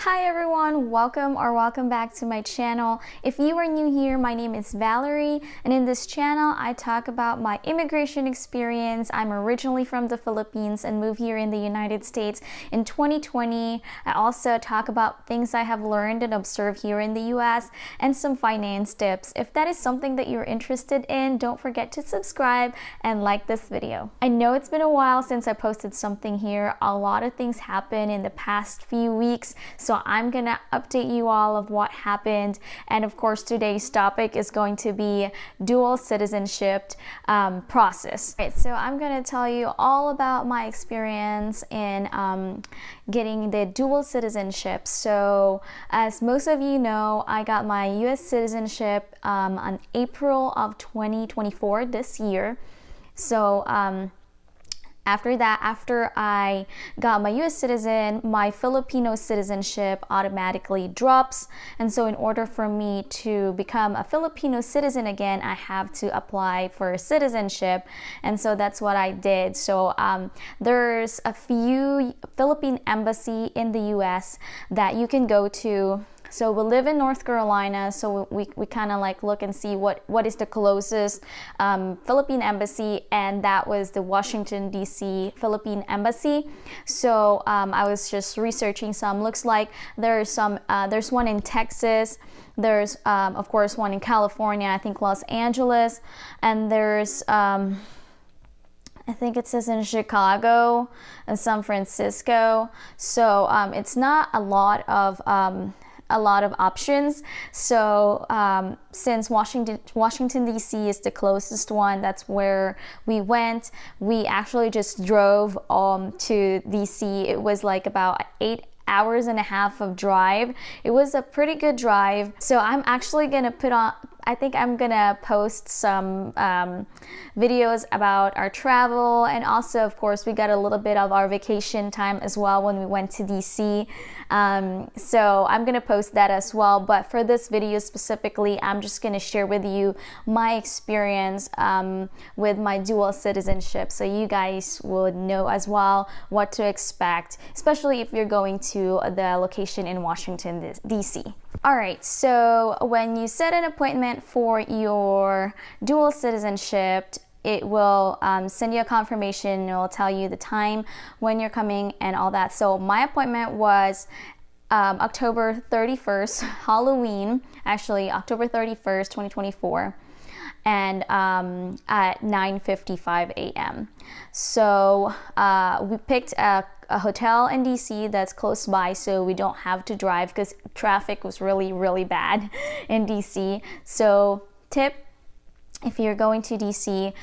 Hi everyone, welcome back to my channel. If you are new here, my name is Valerie, and in this channel I talk about my immigration experience. I'm originally from the Philippines and moved here in the United States in 2020. I also talk about things I have learned and observed here in the US and some finance tips. If that is something that you're interested in, don't forget to subscribe and like this video. I know it's been a while since I posted something here. A lot of things happened in the past few weeks, so I'm gonna update you all of what happened, and of course today's topic is going to be dual citizenship process. Right, so I'm gonna tell you all about my experience in getting the dual citizenship. So as most of you know, I got my US citizenship on April of 2024 this year. So after I got my US citizen, my Filipino citizenship automatically drops. And so in order for me to become a Filipino citizen again, I have to apply for citizenship. And so that's what I did. So there's a few Philippine embassy in the US that you can go to. So we live in North Carolina, so we kind of like look and see what is the closest Philippine embassy, and that was the Washington DC Philippine embassy. So I was just researching some. Looks like there's one in Texas. There's of course one in California, I think Los Angeles, and there's I think it says in Chicago and San Francisco. So it's not a lot of options. So since Washington DC is the closest one, that's where we went. We actually just drove to DC. It was like about 8 hours and a half of drive. It was a pretty good drive. So I'm actually gonna I think I'm gonna post some videos about our travel, and also of course we got a little bit of our vacation time as well when we went to DC. So I'm gonna post that as well, but for this video specifically, I'm just gonna share with you my experience with my dual citizenship, so you guys would know as well what to expect, especially if you're going to the location in Washington DC. Alright, so when you set an appointment for your dual citizenship, it will send you a confirmation. It will tell you the time when you're coming and all that. So my appointment was October 31st, Halloween, actually October 31st, 2024. And at 9:55 a.m. So we picked a hotel in DC that's close by, so we don't have to drive because traffic was really bad in DC. So tip, if you're going to DC,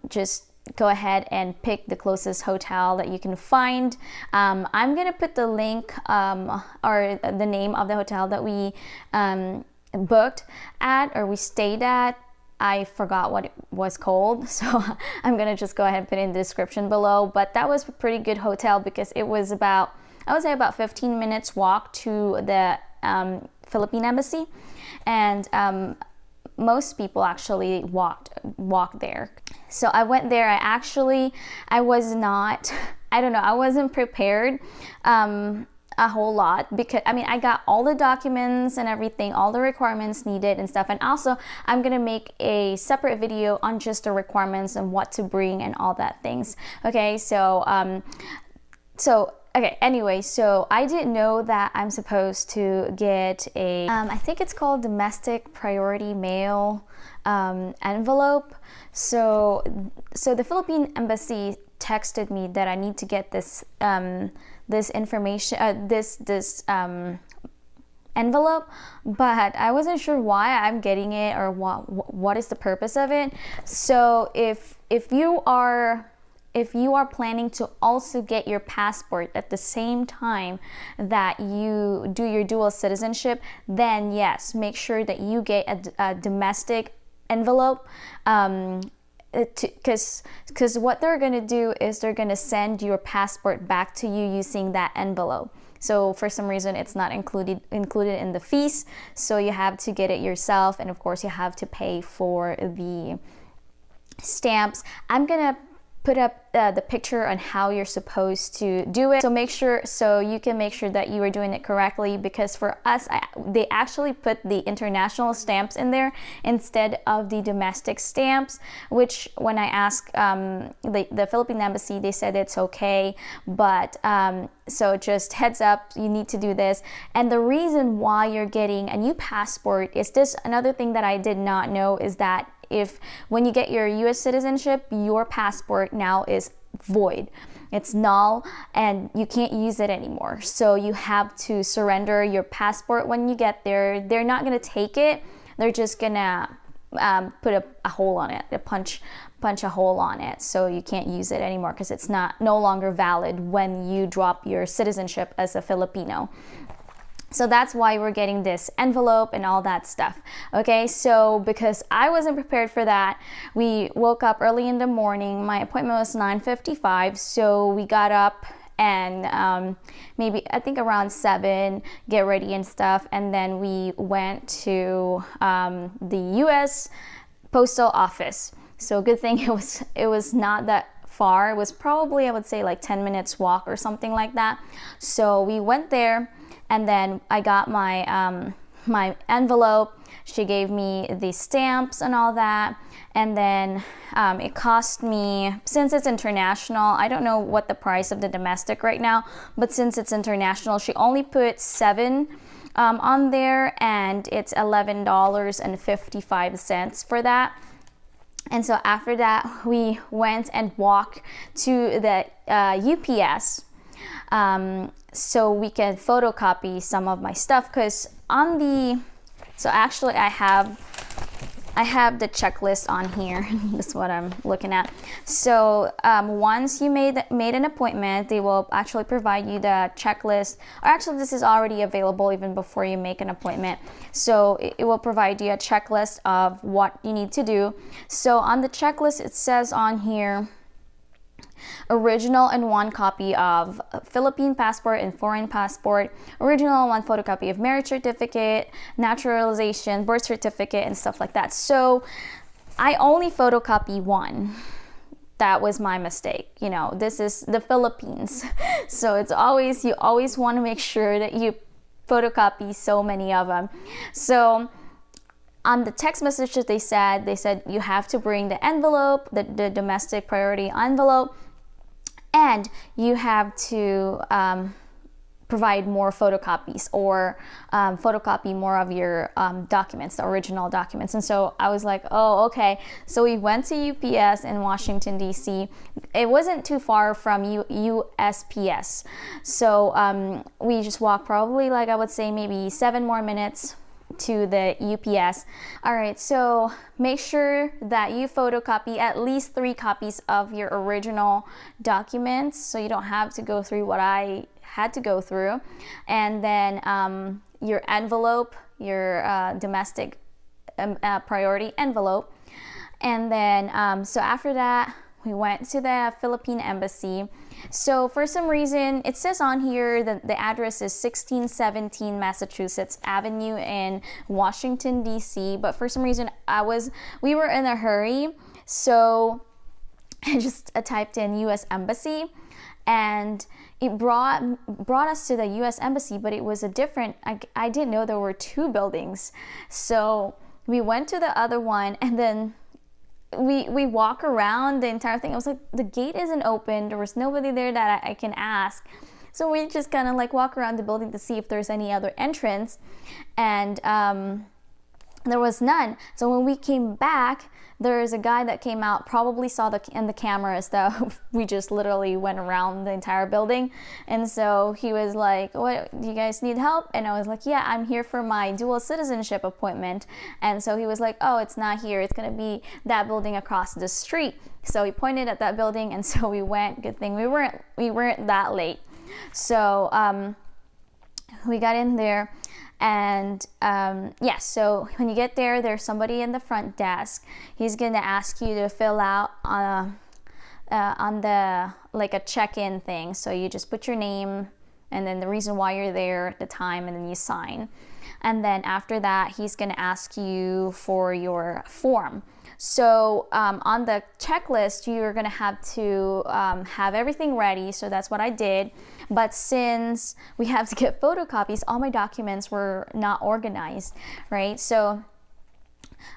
just go ahead and pick the closest hotel that you can find. I'm gonna put the link or the name of the hotel that we booked at, or we stayed at. I forgot what it was called, so I'm gonna just go ahead and put it in the description below. But that was a pretty good hotel because it was about, I would say about 15 minutes walk to the Philippine embassy, and most people actually walk there. So I went there. I was not, I don't know, I wasn't prepared a whole lot, because I mean I got all the documents and everything, all the requirements needed and stuff, and also I'm gonna make a separate video on just the requirements and what to bring and all that things. Okay, so okay, anyway, so I didn't know that I'm supposed to get a I think it's called domestic priority mail envelope. So the Philippine embassy texted me that I need to get this this information, this envelope, but I wasn't sure why I'm getting it or what is the purpose of it. So if you are planning to also get your passport at the same time that you do your dual citizenship, then yes, make sure that you get a domestic envelope. Because what they're going to do is they're going to send your passport back to you using that envelope. So for some reason it's not included in the fees, so you have to get it yourself, and of course you have to pay for the stamps. I'm gonna put up the picture on how you're supposed to do it. So you can make sure that you are doing it correctly, because for us, they actually put the international stamps in there instead of the domestic stamps, which when I asked the Philippine embassy, they said it's okay, but so just heads up, you need to do this. And the reason why you're getting a new passport is this. Another thing that I did not know is that when you get your US citizenship, your passport now is void. It's null and you can't use it anymore. So you have to surrender your passport when you get there. They're not going to take it. They're just going to put a hole on it, punch a hole on it, so you can't use it anymore because it's no longer valid when you drop your citizenship as a Filipino. So that's why we're getting this envelope and all that stuff. Okay, so because I wasn't prepared for that, we woke up early in the morning. My appointment was 9:55, so we got up and maybe I think around 7, get ready and stuff, and then we went to the U.S. Postal Office. So good thing it was not that far. It was probably, I would say, like 10 minutes walk or something like that. So we went there. And then I got my my envelope. She gave me the stamps and all that. And then it cost me, since it's international, I don't know what the price of the domestic right now, but since it's international, she only put 7 on there, and it's $11.55 for that. And so after that, we went and walked to the UPS. So we can photocopy some of my stuff, because so actually I have the checklist on here. This is what I'm looking at. So once you made an appointment, they will actually provide you the checklist, or actually this is already available even before you make an appointment. So it will provide you a checklist of what you need to do. So on the checklist, it says on here, original and 1 copy of Philippine passport and foreign passport, original 1 photocopy of marriage certificate, naturalization, birth certificate, and stuff like that. So I only photocopy 1. That was my mistake. You know, this is the Philippines. So you always want to make sure that you photocopy so many of them. So on the text message that they said you have to bring the envelope, the domestic priority envelope, and you have to provide more photocopies, or photocopy more of your documents, the original documents. And so I was like, oh, okay. So we went to UPS in Washington, D.C. It wasn't too far from USPS. So we just walked probably, like I would say, maybe 7 more minutes to the UPS. All right, so make sure that you photocopy at least 3 copies of your original documents, so you don't have to go through what I had to go through. And then your envelope, your domestic priority envelope. And then so after that, we went to the Philippine embassy. So for some reason, it says on here that the address is 1617 Massachusetts Avenue in Washington, D.C. But for some reason, we were in a hurry. So I just typed in U.S. Embassy, and it brought us to the U.S. Embassy, but it was a different, I didn't know there were 2 buildings. So we went to the other one, and then we walk around the entire thing. I was like, the gate isn't open. There was nobody there that I can ask. So we just kind of like walk around the building to see if there's any other entrance. And there was none. So when we came back, there's a guy that came out, probably saw in the cameras that we just literally went around the entire building. And so he was like, what, do you guys need help? And I was like, yeah, I'm here for my dual citizenship appointment. And so he was like, oh, it's not here. It's going to be that building across the street. So he pointed at that building, and so we went. Good thing we weren't that late. So we got in there. And so when you get there, there's somebody in the front desk. He's gonna ask you to fill out on the, like, a check-in thing. So you just put your name and then the reason why you're there, the time, and then you sign. And then after that, he's gonna ask you for your form. So on the checklist, you're gonna have to have everything ready. So that's what I did. But since we have to get photocopies, all my documents were not organized, right? So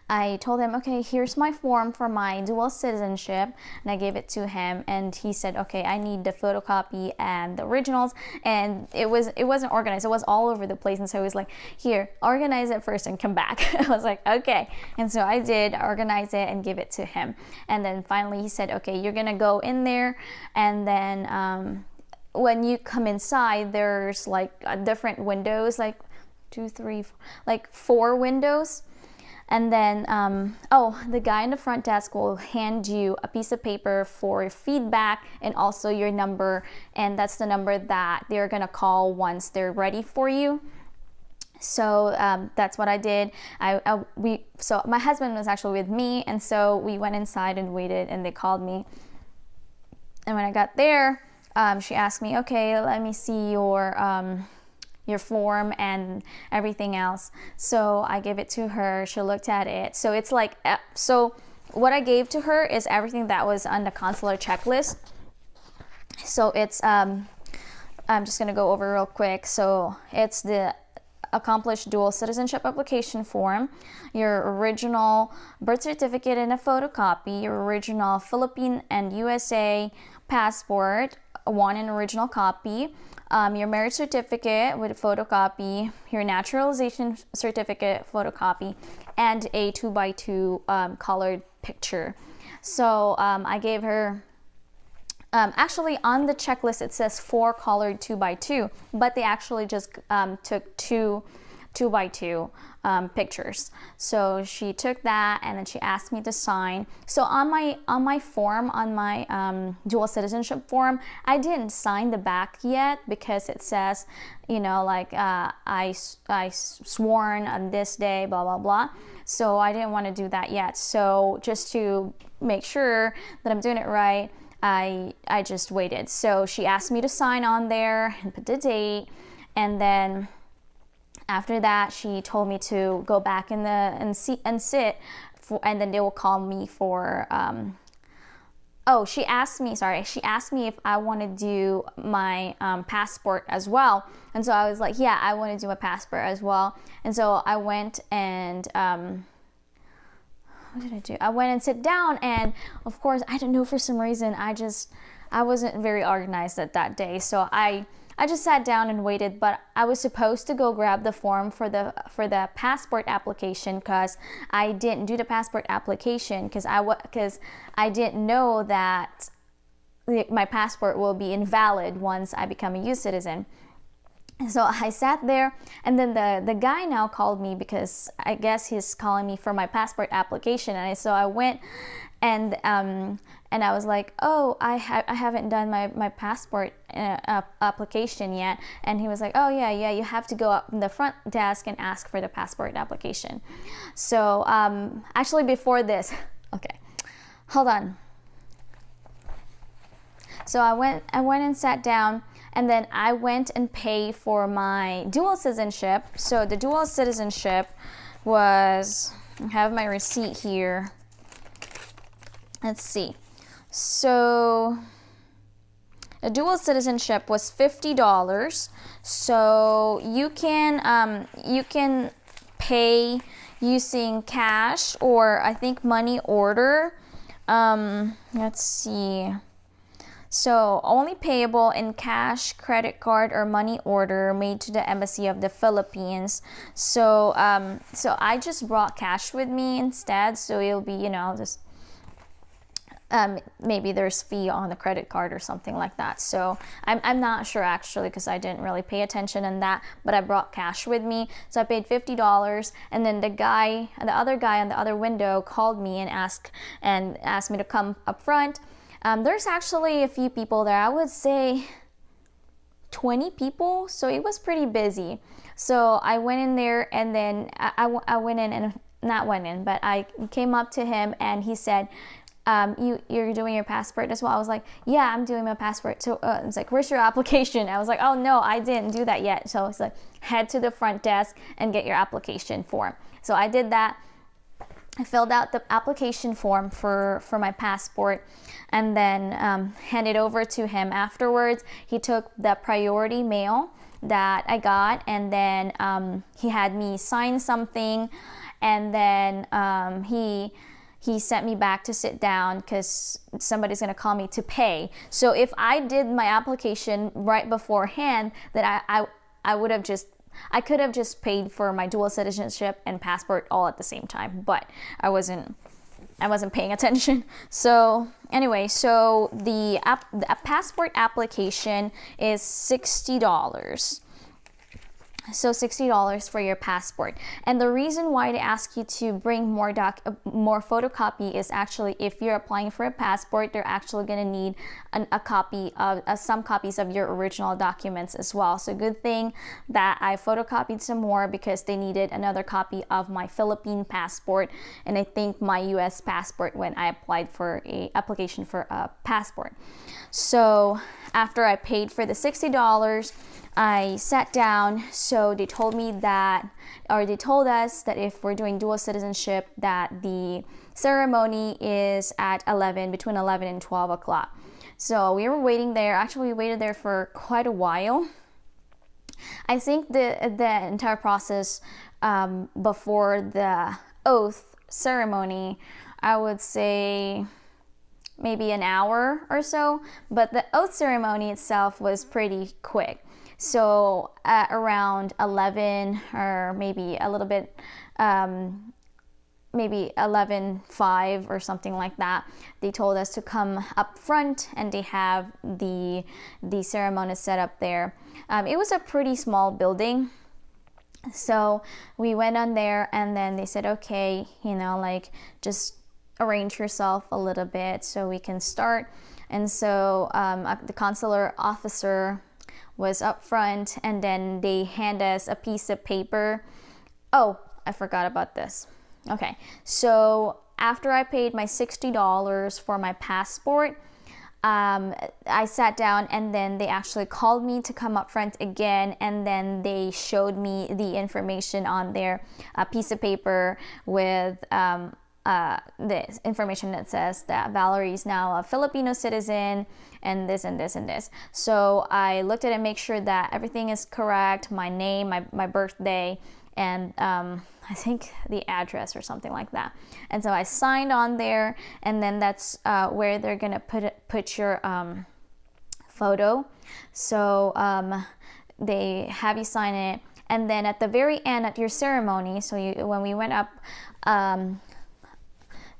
I told him, okay, here's my form for my dual citizenship, and I gave it to him, and he said, okay, I need the photocopy and the originals, and it wasn't organized. It was all over the place, and so he was like, here, organize it first and come back. I was like, okay, and so I did organize it and give it to him, and then finally he said, okay, you're gonna go in there, and then when you come inside, there's like different windows, like 2, 3, 4, like 4 windows. And then, the guy in the front desk will hand you a piece of paper for feedback and also your number. And that's the number that they're going to call once they're ready for you. So that's what I did. So my husband was actually with me. And so we went inside and waited, and they called me. And when I got there, she asked me, okay, let me see your form and everything else. So I gave it to her. She looked at it. So it's like, so what I gave to her is everything that was on the consular checklist. So it's, I'm just gonna go over real quick. So it's the accomplished dual citizenship application form, your original birth certificate in a photocopy, your original Philippine and USA passport, one in original copy, your marriage certificate with a photocopy, your naturalization certificate photocopy, and a 2x2 colored picture. So I gave her, actually on the checklist it says 4 colored 2x2, but they actually just took 2x2 pictures. So she took that, and then she asked me to sign. So on my form, on my dual citizenship form, I didn't sign the back yet because it says, you know, like I sworn on this day, blah blah blah. So I didn't want to do that yet. So just to make sure that I'm doing it right, I just waited. So she asked me to sign on there and put the date, and then after that, she told me to go back and sit, and then they will call me for. She asked me if I want to do my passport as well, and so I was like, yeah, I want to do a passport as well. And so I went and what did I do? I went and sit down, and of course, I don't know, for some reason, I wasn't very organized that day, so I just sat down and waited. But I was supposed to go grab the form for the passport application, because I didn't do the passport application because I didn't know that my passport will be invalid once I become a U citizen. So I sat there, and then the guy now called me because I guess he's calling me for my passport application. And so I went and I was like, oh, I haven't done my passport application yet. And he was like, oh yeah, you have to go up in the front desk and ask for the passport application. So actually before this, okay, hold on. So I went and sat down, and then I went and paid for my dual citizenship. So the dual citizenship was, I have my receipt here. Let's see. So the dual citizenship was $50. So you can pay using cash, or I think money order. Let's see. So only payable in cash, credit card, or money order made to the Embassy of the Philippines. So so I just brought cash with me instead. So it'll be, just maybe there's fee on the credit card or something like that. So I'm not sure actually, because I didn't really pay attention in that, but I brought cash with me. So I paid $50, and then the other guy on the other window called me and asked me to come up front. There's actually a few people there. I would say 20 people. So it was pretty busy. So I went in there, and then I went in, and not went in, but I came up to him, and he said, you're doing your passport as well? I was like, yeah, I'm doing my passport. So it's like, where's your application? I was like, oh no, I didn't do that yet. So it's like, head to the front desk and get your application form. So I did that. I filled out the application form for my passport, and then handed over to him afterwards. He took the priority mail that I got, and then he had me sign something, and then he sent me back to sit down because somebody's going to call me to pay. So if I did my application right beforehand, then I could have just paid for my dual citizenship and passport all at the same time, but I wasn't paying attention. So anyway, so the passport application is $60. So $60 for your passport. And the reason why they ask you to bring more photocopy is actually if you're applying for a passport, they're actually going to need a copy of some copies of your original documents as well. So good thing that I photocopied some more because they needed another copy of my Philippine passport, and I think my US passport when I applied for a application for a passport. So after I paid for the $60, I sat down. So they told me that, or they told us that if we're doing dual citizenship, that the ceremony is at between 11 and 12 o'clock. So we were waiting there. Actually, we waited there for quite a while. I think the entire process before the oath ceremony, I would say maybe an hour or so, but the oath ceremony itself was pretty quick. So at around 11, or maybe a little bit, maybe 11:05 or something like that, they told us to come up front, and they have the ceremony set up there. It was a pretty small building. So we went on there, and then they said, okay, like just arrange yourself a little bit so we can start. And so the consular officer was up front, and then they hand us a piece of paper. Oh, I forgot about this. Okay, so after I paid my $60 for my passport, I sat down, and then they actually called me to come up front again, and then they showed me the information on there, a piece of paper with this information that says that Valerie is now a Filipino citizen, and this and this and this. So I looked at it and make sure that everything is correct, my name, my birthday, and I think the address or something like that. And so I signed on there, and then that's where they're gonna put your photo. So they have you sign it, and then at the very end at your ceremony, so when we went up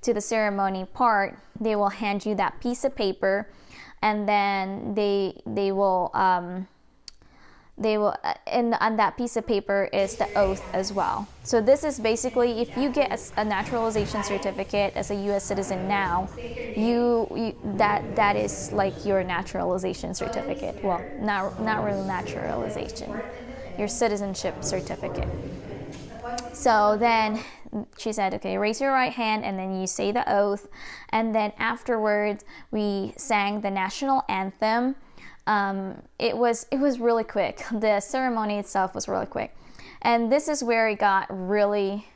to the ceremony part, they will hand you that piece of paper, and then they will and on that piece of paper is the oath as well. So this is basically, if you get a naturalization certificate as a U.S. citizen now, that is like your naturalization certificate. Well, not really naturalization, your citizenship certificate. So then she said, okay, raise your right hand, and then you say the oath. And then afterwards, we sang the national anthem. It was really quick. The ceremony itself was really quick. And this is where it got really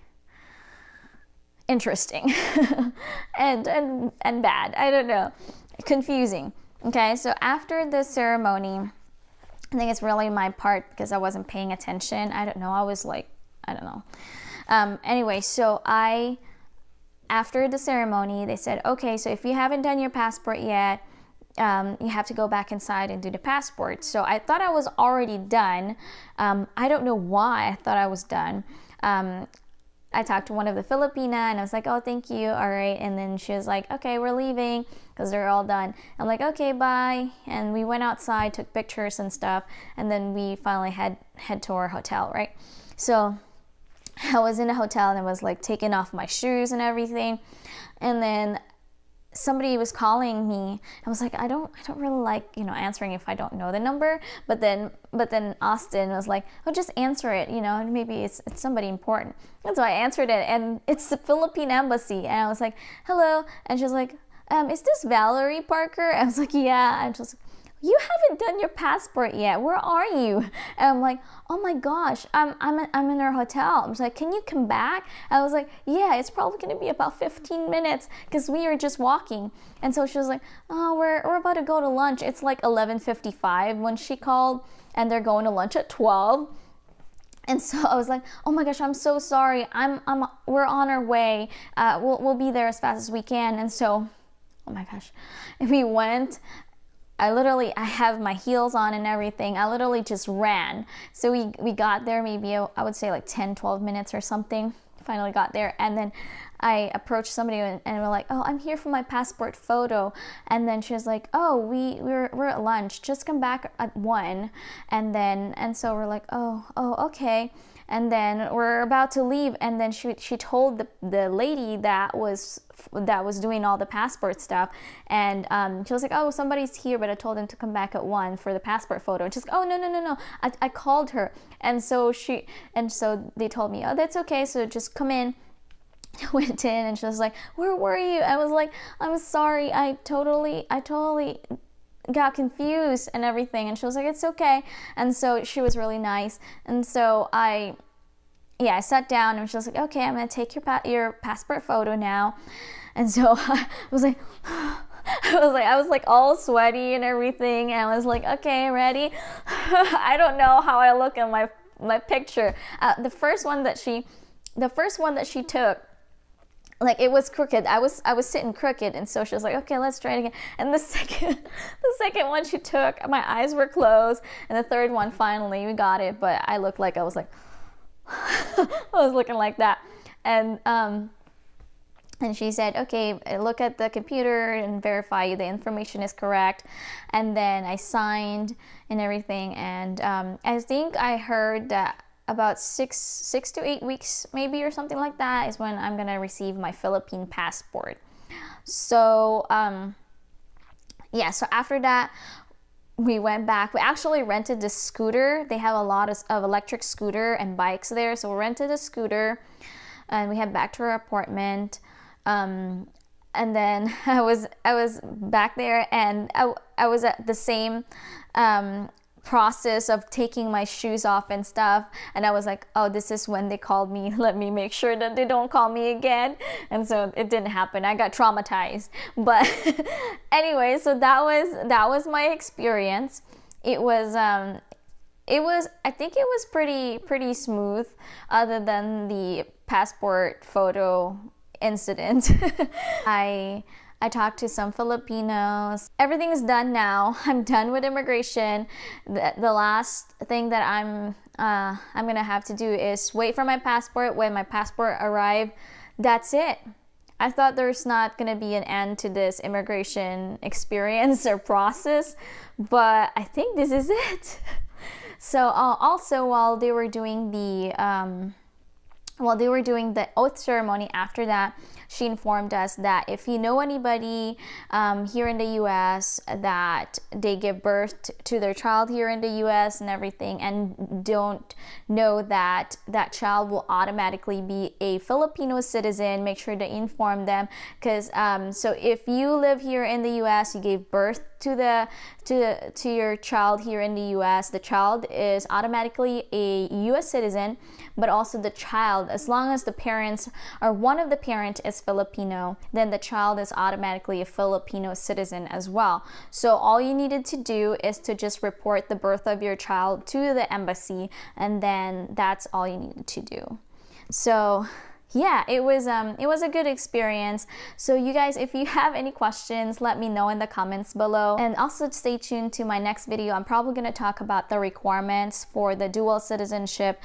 interesting and bad. I don't know. Confusing. Okay, so after the ceremony, I think it's really my part because I wasn't paying attention. I don't know. I was like, I don't know. Anyway, so after the ceremony, they said, okay, so if you haven't done your passport yet, you have to go back inside and do the passport. So I thought I was already done. I don't know why I thought I was done. I talked to one of the Filipina, and I was like, oh, thank you, all right. And then she was like, okay, we're leaving because they're all done. I'm like, okay, bye. And we went outside, took pictures and stuff, and then we finally head to our hotel, right? So I was in a hotel, and I was like taking off my shoes and everything, and then somebody was calling me. I was like, I don't really like answering if I don't know the number. But then Austin was like, oh, just answer it, maybe it's somebody important. And so I answered it, and it's the Philippine embassy, and I was like, hello. And she was like, is this Valerie Parker? I was like, yeah. And she was like, you haven't done your passport yet. Where are you? And I'm like, oh my gosh, I'm in our hotel. I was like, can you come back? I was like, yeah, it's probably going to be about 15 minutes because we are just walking. And so she was like, oh, we're about to go to lunch. It's like 11:55 when she called, and they're going to lunch at 12. And so I was like, oh my gosh, I'm so sorry. We're on our way. We'll be there as fast as we can. And so, oh my gosh, we went. I have my heels on and everything. I literally just ran. So we got there maybe, I would say like 10, 12 minutes or something. Finally got there. And then I approached somebody and we're like, oh, I'm here for my passport photo. And then she was like, oh, we're at lunch. Just come back at 1. And so we're like, oh, okay. And then we're about to leave, and then she told the lady that was doing all the passport stuff, and she was like, oh, somebody's here, but I told them to come back at 1 for the passport photo. And she's like, oh, no, I called her. And so they told me, oh, that's okay, so just come in. I went in, and she was like, where were you? I was like, I'm sorry, I totally got confused and everything. And she was like, it's okay. And so she was really nice. And so I sat down, and she was like, okay, I'm gonna take your passport photo now. And so I was like I was like all sweaty and everything, and I was like, okay, ready. I don't know how I look in my picture. The first one that she took, like, it was crooked. I was sitting crooked, and so she was like, okay, let's try it again. And the second one she took, my eyes were closed, and the third one, finally we got it, but I looked like I was like I was looking like that. And she said, okay, look at the computer and verify the information is correct. And then I signed and everything, and I think I heard that about 6 to 8 weeks maybe or something like that is when I'm gonna receive my Philippine passport. So so after that we went back. We actually rented the scooter. They have a lot of electric scooter and bikes there, so we rented a scooter and we head back to our apartment. And then I was back there, and I was at the same process of taking my shoes off and stuff, and I was like, oh, this is when they called me. Let me make sure that they don't call me again. And so it didn't happen. I got traumatized. But anyway, so that was my experience. It was I think it was pretty smooth, other than the passport photo incident. I talked to some Filipinos. Everything is done now. I'm done with immigration. The last thing that I'm gonna have to do is wait for my passport. When my passport arrives, that's it. I thought there's not gonna be an end to this immigration experience or process, but I think this is it. So also while they were doing the oath ceremony, after that, she informed us that if you know anybody here in the U.S. that they give birth to their child here in the U.S. and everything, and don't know that that child will automatically be a Filipino citizen, make sure to inform them. Because so if you live here in the U.S., you gave birth to your child here in the U.S., the child is automatically a U.S. citizen, but also the child, as long as the parents or one of the parent is Filipino, then the child is automatically a Filipino citizen as well. So all you needed to do is to just report the birth of your child to the embassy, and then that's all you needed to do. So yeah, it was a good experience. So you guys, if you have any questions, let me know in the comments below, and also stay tuned to my next video. I'm probably going to talk about the requirements for the dual citizenship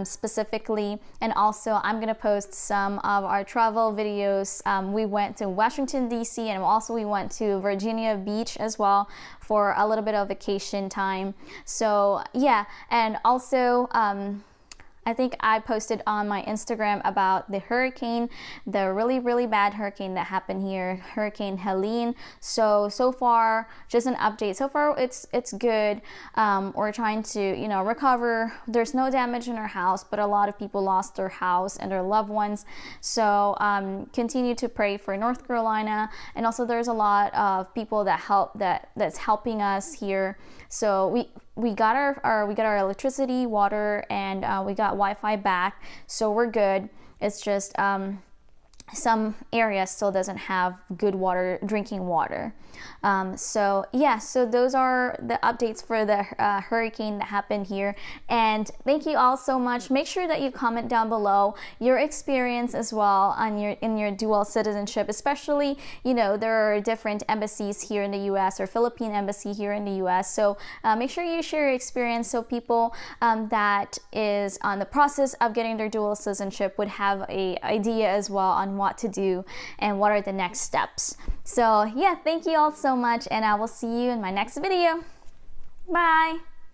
specifically, and also I'm going to post some of our travel videos. We went to Washington DC, and also we went to Virginia Beach as well for a little bit of vacation time. So yeah, and also I think I posted on my Instagram about the hurricane, the really bad hurricane that happened here, Hurricane Helene. So far, just an update. So far, it's good. We're trying to, you know, recover. There's no damage in our house, but a lot of people lost their house and their loved ones. So continue to pray for North Carolina, and also there's a lot of people that's helping us here. So we got our electricity, water, and we got Wi-Fi back, so we're good. It's just some areas still doesn't have good drinking water. So those are the updates for the hurricane that happened here. And thank you all so much. Make sure that you comment down below your experience as well in your dual citizenship, especially, you know, there are different embassies here in the US, or Philippine embassy here in the US. So make sure you share your experience, so people that is on the process of getting their dual citizenship would have a idea as well on what to do and what are the next steps. So yeah, thank you all so much, and I will see you in my next video. Bye.